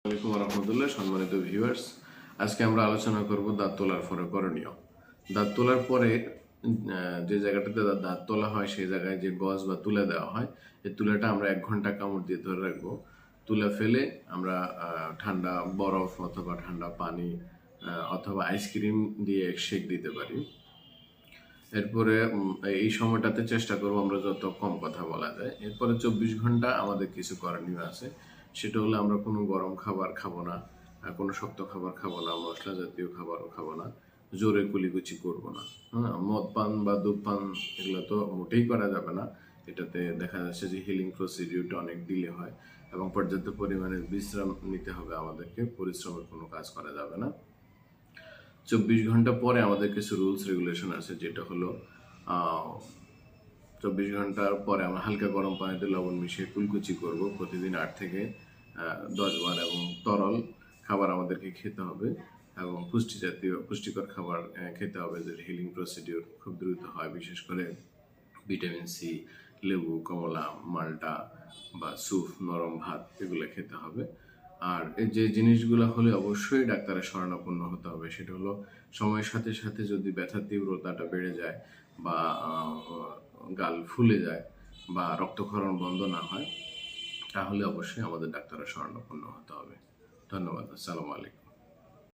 আসসালামু আলাইকুম রহমতুল্লাহ। সম্মানিত ভিউয়ার্স, আজকে আমরা আলোচনা করব দাঁত তোলার পরে করণীয়। দাঁত তোলার পরে যে জায়গাটাতে দাঁত তোলা হয় সেই জায়গায় যে গজ বা তুলে দেওয়া হয়, এই তুলাটা আমরা 1 ঘন্টা কামড় দিয়ে ধরে রাখবো। তুলে ফেলে আমরা ঠান্ডা বরফ অথবা ঠান্ডা পানি অথবা আইসক্রিম দিয়ে সেক দিতে পারি। এরপরে এই সময়টাতে চেষ্টা করবো আমরা যত কম কথা বলা যায়। এরপরে 24 ঘন্টা আমাদের কিছু করণীয় আছে। সেটা হলো আমরা কোনো গরম খাবার খাবো না, কোনো শক্ত খাবার খাবো না, মশলা জাতীয় খাবারও খাবো না, জোরে কুলিকুচি করবো না। হ্যাঁ, মদ পান বা ধূমপান এগুলো তো মোটেই করা যাবে না। এটাতে দেখা যাচ্ছে যে হিলিং প্রসিডিউরটা অনেক ডিলে হয় এবং পর্যাপ্ত পরিমাণে বিশ্রাম নিতে হবে আমাদেরকে। পরিশ্রমের কোনো কাজ করা যাবে না। 24 ঘন্টা পরে আমাদের কিছু রুলস রেগুলেশন আছে, যেটা হলো 24 ঘন্টার পরে আমরা হালকা গরম পানিতে লবণ মিশিয়ে কুলকুচি করব প্রতিদিন 8 থেকে 10 বার, এবং তরল খাবার আমাদেরকে খেতে হবে এবং পুষ্টিকর খাবার খেতে হবে, যে হিলিং প্রসিডিউর খুব দ্রুত হয়। বিশেষ করে ভিটামিন সি, লেবু, কমলা, মাল্টা বা স্যুপ, নরম ভাত এগুলো খেতে হবে। আর এই যে জিনিসগুলো হলে অবশ্যই ডাক্তারের শরণাপন্ন হতে হবে। সেটা হলো সময়ের সাথে সাথে যদি ব্যথার তীব্রতাটা বেড়ে যায় বা গাল ফুলে যায় বা রক্তক্ষরণ বন্ধ না হয়, তাহলে অবশ্যই আমাদের ডাক্তারের শরণাপন্ন হতে হবে। ধন্যবাদ। আসসালামু আলাইকুম।